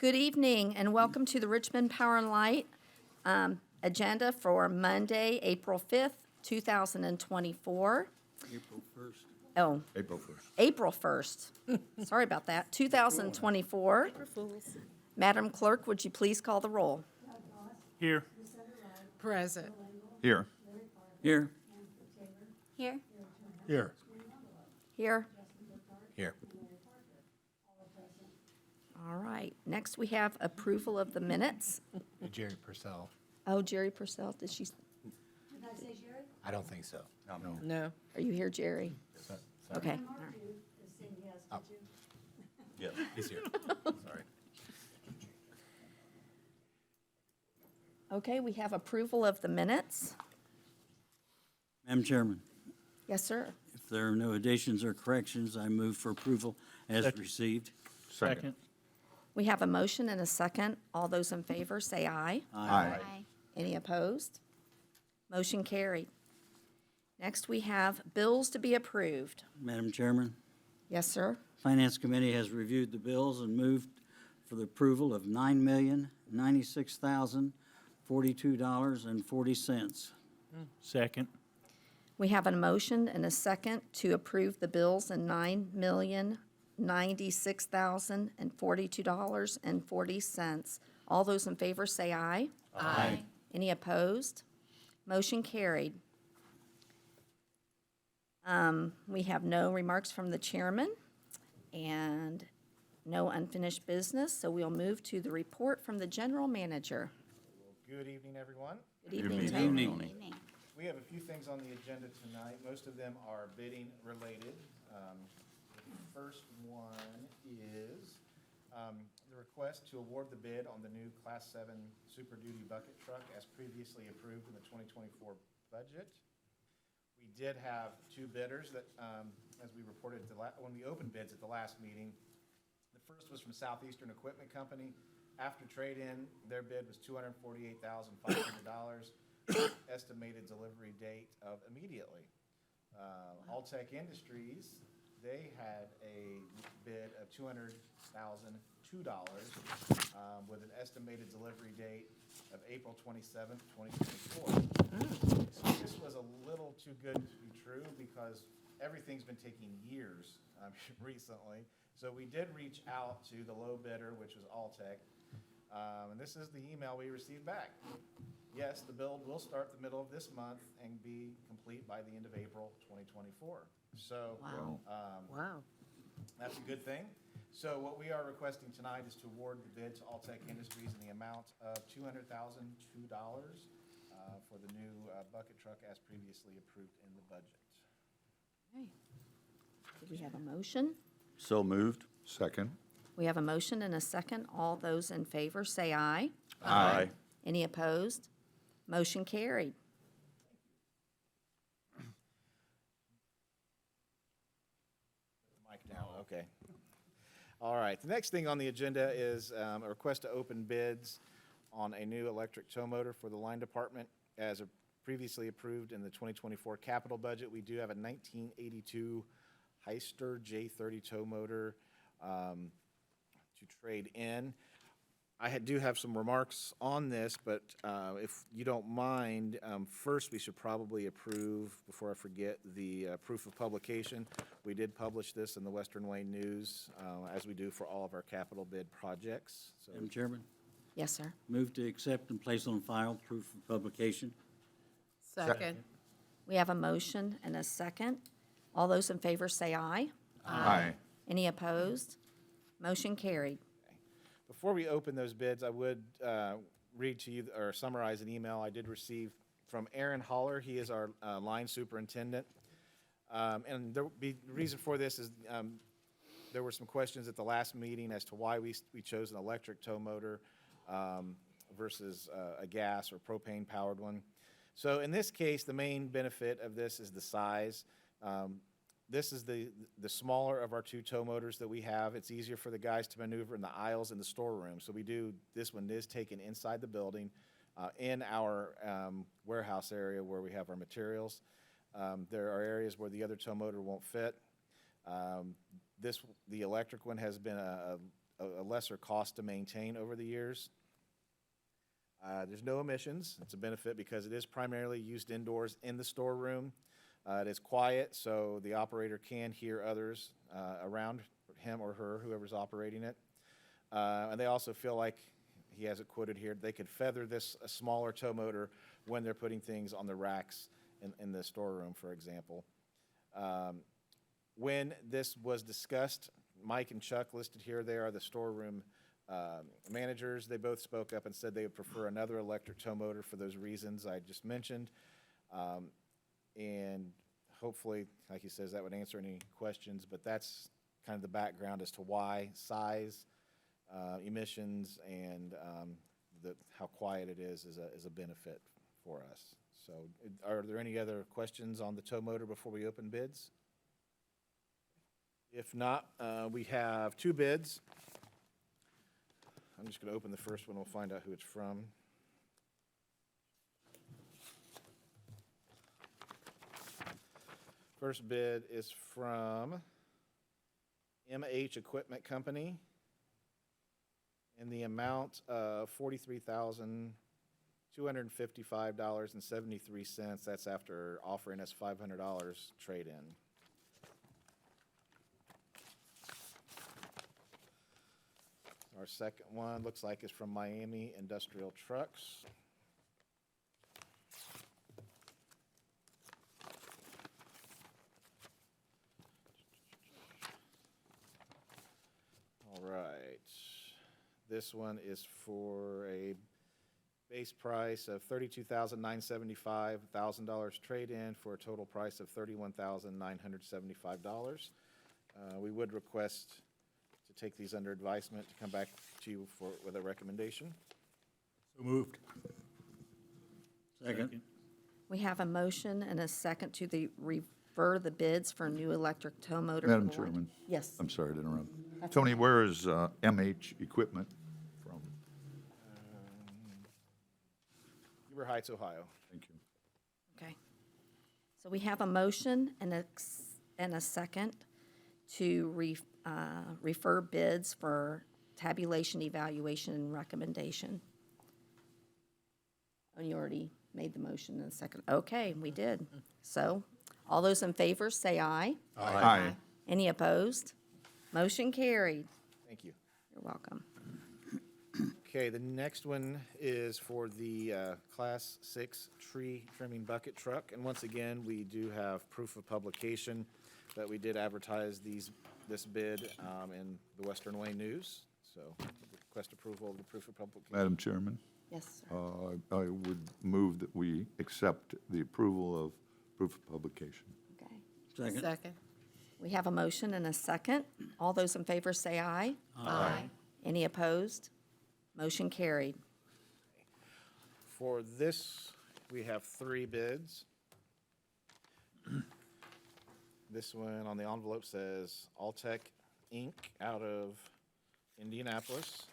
Good evening and welcome to the Richmond Power and Light agenda for Monday, April 5th, 2024. April 1st. Oh, April 1st. April 1st. Sorry about that. 2024. Madam Clerk, would you please call the roll? Here. Present. Here. Here. Here. Here. Here. Here. All right. Next, we have approval of the minutes. Jerry Purcell. Oh, Jerry Purcell, did she, I don't think so. No. No. are you here, Jerry? Sorry. Okay. All right. Yes. He's here. Sorry. Okay, we have approval of the minutes. Madam Chairman, Yes, sir. if there are no additions or corrections, I move for approval as received. Second. We have a motion and a second. All those in favor, say aye. Aye. Any opposed? Motion carried. Next, we have bills to be approved. Madam Chairman, Yes, sir. Finance Committee has reviewed the bills and moved for the approval of $9,096,042.40. Second. We have a motion and a second to approve the bills in $9,096,042.40. All those in favor say aye. Aye. Any opposed? Motion carried. We have no remarks from the chairman and no unfinished business, so we'll move to the report from the general manager. Good evening, everyone. Good evening, Good Tony. evening. We have a few things on the agenda tonight. Most of them are bidding related. The first one is the request to award the bid on the new Class 7 Super Duty bucket truck as previously approved in the 2024 budget. We did have two bidders that, as we reported when we opened bids at the last meeting. The first was from Southeastern Equipment Company. After trade-in, their bid was $248,500. Estimated delivery date of immediately. Alltech Industries, they had a bid of $200,002 with an estimated delivery date of April 27th, 2024. So this was a little too good to be true because everything's been taking years recently. So we did reach out to the low bidder, which was Alltech, and this is the email we received back. Yes, the build will start the middle of this month and be complete by the end of April 2024. So Wow. Wow. that's a good thing. So what we are requesting tonight is to award the bid to Alltech Industries in the amount of $200,002 for the new bucket truck as previously approved in the budget. Okay. Do we have a motion? So moved. Second. We have a motion and a second. All those in favor say aye. Aye. Any opposed? Motion carried. Mic down, okay. All right, the next thing on the agenda is a request to open bids on a new electric tow motor for the line department as previously approved in the 2024 capital budget. We do have a 1982 Heister J30 tow motor to trade in. I do have some remarks on this, but if you don't mind, first we should probably approve, before I forget, the proof of publication. We did publish this in the Western Wayne News, as we do for all of our capital bid projects. So, Madam Chairman, Yes, sir. move to accept and place on file proof of publication. Second. We have a motion and a second. All those in favor say aye. Aye. Any opposed? Motion carried. before we open those bids, I would read to you or summarize an email I did receive from Aaron Holler. He is our line superintendent. And the reason for this is there were some questions at the last meeting as to why we chose an electric tow motor versus a gas or propane powered one. So in this case, the main benefit of this is the size. This is the smaller of our two tow motors that we have. It's easier for the guys to maneuver in the aisles in the storeroom. So this one is taken inside the building in our warehouse area where we have our materials. There are areas where the other tow motor won't fit. The electric one has been a lesser cost to maintain over the years. There's no emissions. It's a benefit because it is primarily used indoors in the storeroom. It is quiet, so the operator can hear others around him or her, whoever's operating it. And they also feel like, he has it quoted here, they could feather this a smaller tow motor when they're putting things on the racks in the storeroom, for example. When this was discussed, Mike and Chuck listed here, they are the storeroom managers. They both spoke up and said they would prefer another electric tow motor for those reasons I just mentioned. And hopefully, like he says, that would answer any questions, but that's kind of the background as to why size, emissions, and how quiet it is a benefit for us. So are there any other questions on the tow motor before we open bids? If not, we have 2 bids. I'm just going to open the first one. We'll find out who it's from. First bid is from MH Equipment Company in the amount of $43,255.73. That's after offering us $500 trade-in. Our second one looks like it's from Miami Industrial Trucks. All right. This one is for a base price of $32,975, $1,000 trade-in for a total price of $31,975. We would request to take these under advisement to come back to you with a recommendation. So moved. Second. We have a motion and a second to refer the bids for new electric tow motor. Madam for- Chairman, Yes. I'm sorry to interrupt. Tony, where is MH Equipment from? Huber Heights, Ohio. Thank you. Okay. So we have a motion and a second to refer bids for tabulation, evaluation, and recommendation. Oh, you already made the motion in a second. Okay, we did. So, all those in favor, say aye. Aye. Any opposed? Motion carried. Thank you. You're welcome. Okay, the next one is for the Class 6 tree trimming bucket truck. And once again, we do have proof of publication that we did advertise this bid in the Western Wayne News. So request approval of the proof of publication. Madam Chairman, Yes, sir. I would move that we accept the approval of proof of publication. Okay. Second. Second. We have a motion and a second. All those in favor say aye. Aye. Any opposed? Motion carried. For this, we have 3 bids. This one on the envelope says Alltech Inc. out of Indianapolis.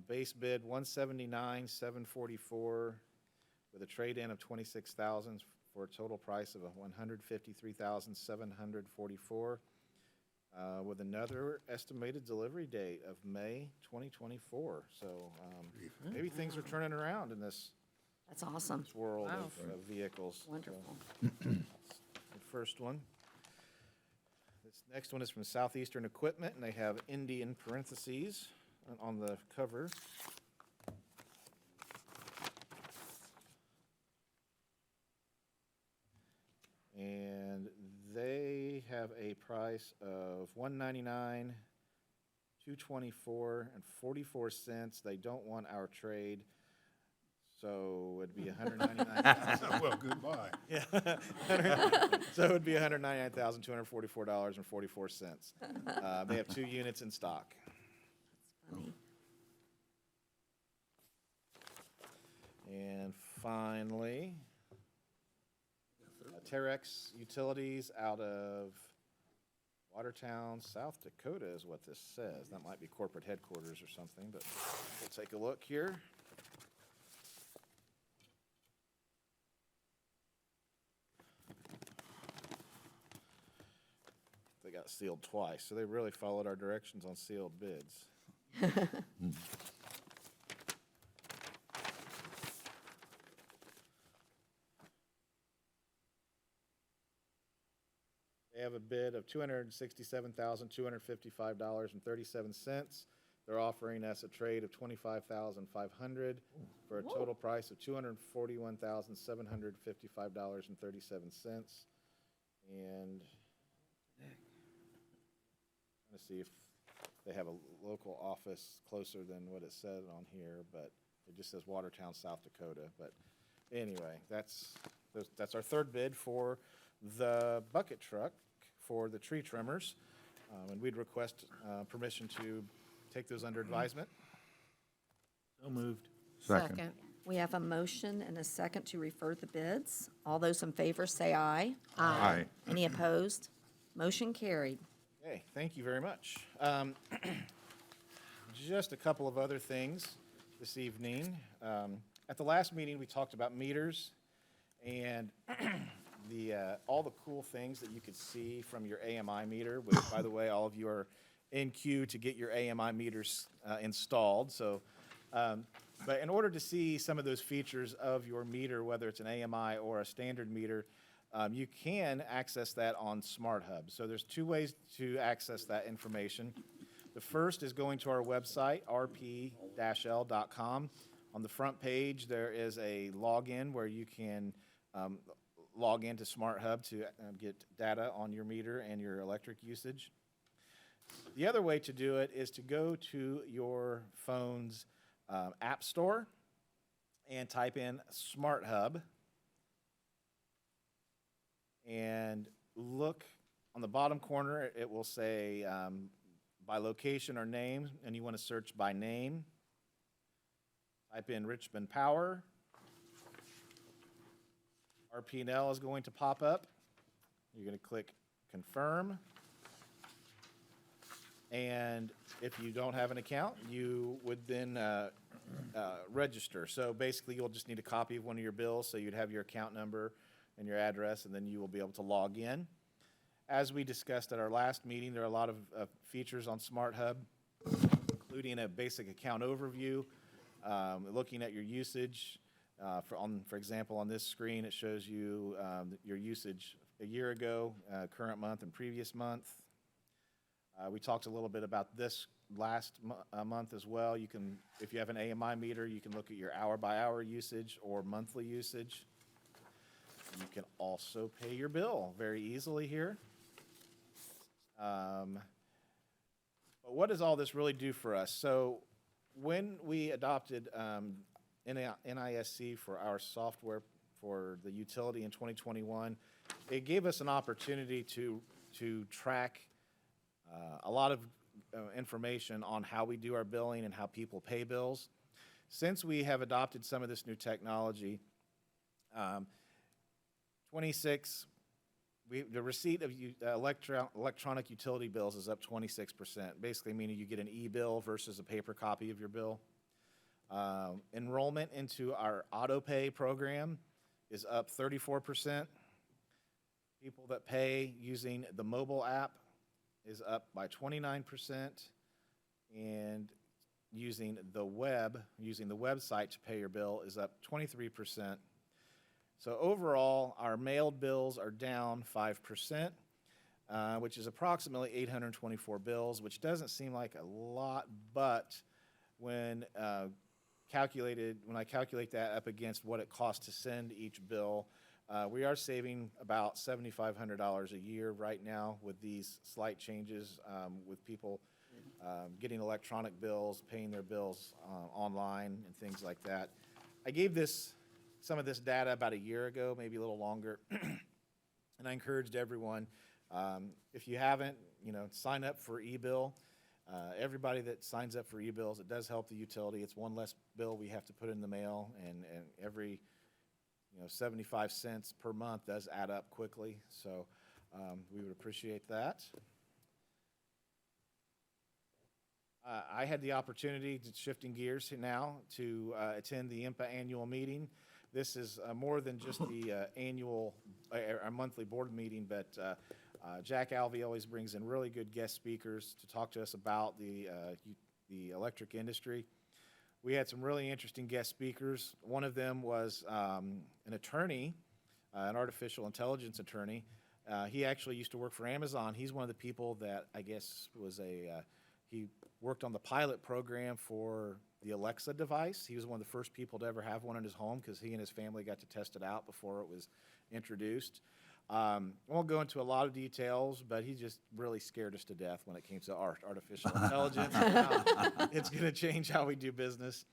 Base bid $179,744 with a trade-in of $26,000 for a total price of $153,744 with another estimated delivery date of May 2024. So maybe things are turning around in this That's awesome. world Wow. of vehicles. So, Wonderful. the first one. This next one is from Southeastern Equipment, and they have Indy in parentheses on the cover. And they have a price of $199, $224, and 44 cents. They don't want our trade, so it'd be $199,000. Well, goodbye. Yeah. So it would be $199,244.44. They have 2 units in stock. Funny. And finally, Terex Utilities out of Watertown, South Dakota is what this says. That might be corporate headquarters or something, but we'll take a look here. They got sealed twice, so they really followed our directions on sealed bids. They have a bid of $267,255.37. They're offering us a trade of $25,500 for a total price of $241,755.37. And trying to see if they have a local office closer than what it said on here, but it just says Watertown, South Dakota. But anyway, that's our third bid for the bucket truck for the tree trimmers. And we'd request permission to take those under advisement. So moved. Second. We have a motion and a second to refer the bids. All those in favor say aye. Aye. Any opposed? Motion carried. Okay, thank you very much. Just a couple of other things this evening. At the last meeting, we talked about meters and all the cool things that you could see from your AMI meter, which, by the way, all of you are in queue to get your AMI meters installed. So, but in order to see some of those features of your meter, whether it's an AMI or a standard meter, you can access that on Smart Hub. So there's two ways to access that information. The first is going to our website, rp-l.com. On the front page, there is a login where you can log into Smart Hub to get data on your meter and your electric usage. The other way to do it is to go to your phone's app store and type in Smart Hub and look on the bottom corner. It will say by location or name, and you want to search by name. Type in Richmond Power. RP&L is going to pop up. You're going to click confirm. And if you don't have an account, you would then register. So basically, you'll just need a copy of one of your bills, so you'd have your account number and your address, and then you will be able to log in. As we discussed at our last meeting, there are a lot of features on Smart Hub, including a basic account overview, looking at your usage. For example, on this screen, it shows you your usage a year ago, current month, and previous month. We talked a little bit about this last month as well. You can, if you have an AMI meter, you can look at your hour-by-hour usage or monthly usage. You can also pay your bill very easily here. But what does all this really do for us? So when we adopted NISC for our software for the utility in 2021, it gave us an opportunity to track a lot of information on how we do our billing and how people pay bills. Since we have adopted some of this new technology, the receipt of electronic utility bills is up 26%, basically meaning you get an e-bill versus a paper copy of your bill. Enrollment into our auto pay program is up 34%. People that pay using the mobile app is up by 29%. And using the website to pay your bill is up 23%. So overall, our mailed bills are down 5%, which is approximately 824 bills, which doesn't seem like a lot, but when I calculate that up against what it costs to send each bill, we are saving about $7,500 a year right now with these slight changes with people getting electronic bills, paying their bills online and things like that. I gave some of this data about a year ago, maybe a little longer, and I encouraged everyone, if you haven't, sign up for e-bill. Everybody that signs up for e-bills, it does help the utility. It's one less bill we have to put in the mail, and every 75 cents per month does add up quickly. So we would appreciate that. I had the opportunity, to shifting gears now, to attend the IMPA annual meeting. This is more than just the our monthly board meeting, but Jack Alvey always brings in really good guest speakers to talk to us about the electric industry. We had some really interesting guest speakers. One of them was an attorney, an artificial intelligence attorney. He actually used to work for Amazon. He's one of the people that I guess was he worked on the pilot program for the Alexa device. He was one of the first people to ever have one in his home because he and his family got to test it out before it was introduced. I won't go into a lot of details, but he just really scared us to death when it came to artificial intelligence. It's going to change how we do business.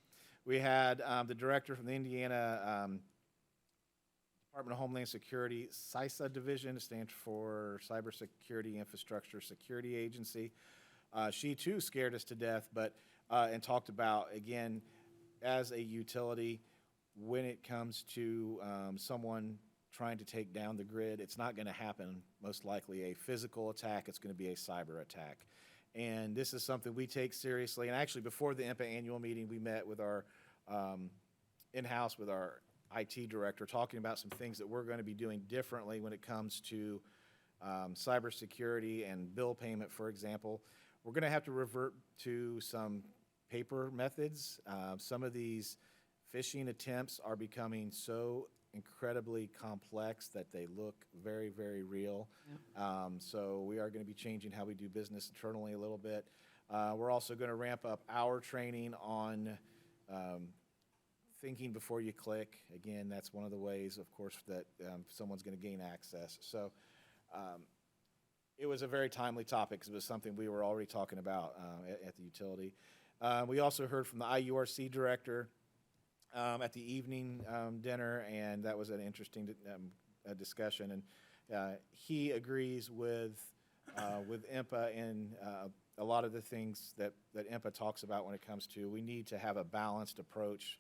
We had the director from the Indiana Department of Homeland Security, CISA division, it stands for Cybersecurity Infrastructure Security Agency. She too scared us to death, but and talked about, again, as a utility, when it comes to someone trying to take down the grid, it's not going to happen, most likely, a physical attack. It's going to be a cyber attack. And this is something we take seriously. And actually, before the IMPA annual meeting, we met with our in-house with our IT director, talking about some things that we're going to be doing differently when it comes to cybersecurity and bill payment, for example. We're going to have to revert to some paper methods. Some of these phishing attempts are becoming so incredibly complex that they look very, very real. So we are going to be changing how we do business internally a little bit. We're also going to ramp up our training on thinking before you click. Again, that's one of the ways, of course, that someone's going to gain access. So it was a very timely topic because it was something we were already talking about at the utility. We also heard from the IURC director at the evening dinner, and that was an interesting discussion. And he agrees with IMPA in a lot of the things that IMPA talks about when it comes to we need to have a balanced approach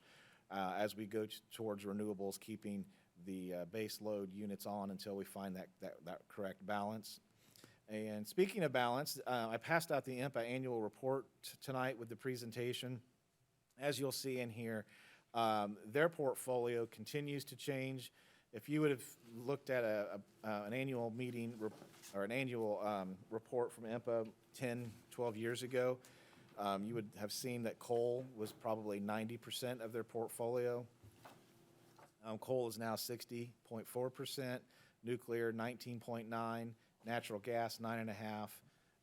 as we go towards renewables, keeping the base load units on until we find that correct balance. And speaking of balance, I passed out the IMPA annual report tonight with the presentation. As you'll see in here, their portfolio continues to change. If you would have looked at an annual meeting or an annual report from IMPA 10, 12 years ago, you would have seen that coal was probably 90% of their portfolio. Coal is now 60.4%, nuclear 19.9%, natural gas 9.5%,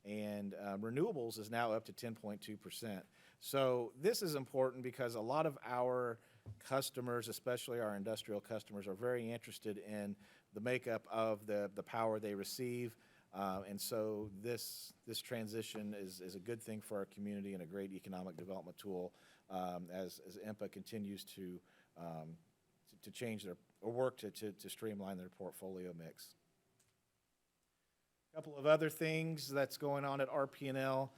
and renewables is now up to 10.2%. So this is important because a lot of our customers, especially our industrial customers, are very interested in the makeup of the power they receive. And so this transition is a good thing for our community and a great economic development tool as IMPA continues to change their or work to streamline their portfolio mix. A couple of other things that's going on at RP&L.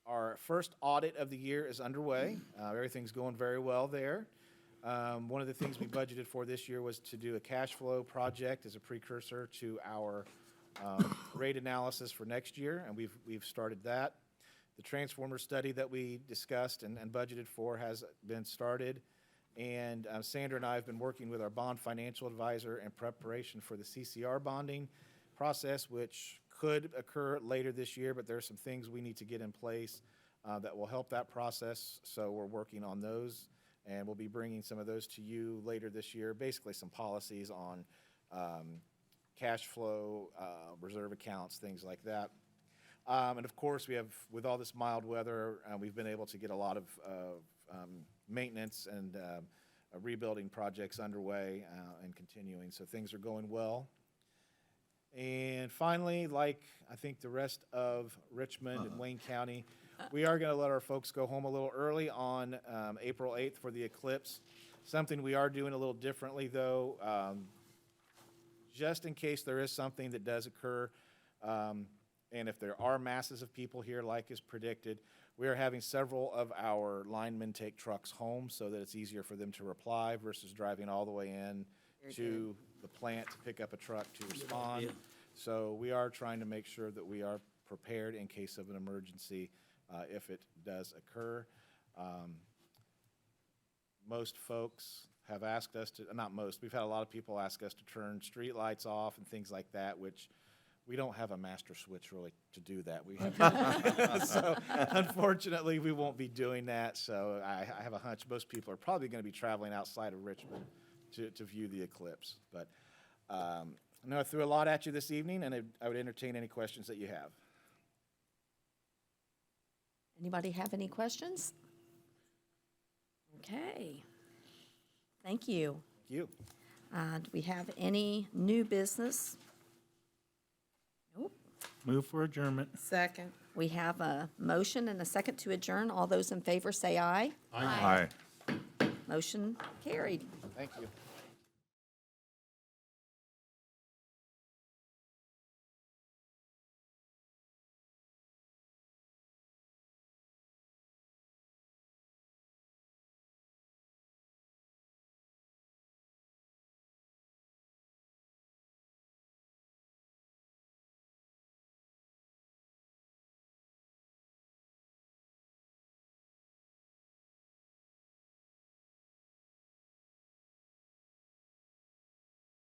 Our first audit of the year is underway. Everything's going very well there. One of the things we budgeted for this year was to do a cash flow project as a precursor to our rate analysis for next year, and we've started that. The transformer study that we discussed and budgeted for has been started, and Sandra and I have been working with our bond financial advisor in preparation for the CCR bonding process, which could occur later this year, but there are some things we need to get in place that will help that process, so we're working on those, and we'll be bringing some of those to you later this year, basically some policies on cash flow, reserve accounts, things like that. And of course, we have, with all this mild weather, we've been able to get a lot of maintenance and rebuilding projects underway and continuing, so things are going well. And finally, like I think the rest of Richmond and Wayne County, we are going to let our folks go home a little early on April 8th for the eclipse. Something we are doing a little differently, though, just in case there is something that does occur, and if there are masses of people here like is predicted, we are having several of our linemen take trucks home so that it's easier for them to reply versus driving all the way in to the plant to pick up a truck to respond. idea. So we are trying to make sure that we are prepared in case of an emergency if it does occur. Most folks have asked us to, not most, we've had a lot of people ask us to turn street lights off and things like that, which we don't have a master switch really to do that. We so unfortunately, we won't be doing that. So I have a hunch most people are probably going to be traveling outside of Richmond to view the eclipse. But I know I threw a lot at you this evening, and I would entertain any questions that you have. Anybody have any questions? Okay. Thank you. Thank you. Do we have any new business? Nope. Move for adjournment. Second. We have a motion and a second to adjourn. All those in favor say aye. Aye. Motion carried. Thank you.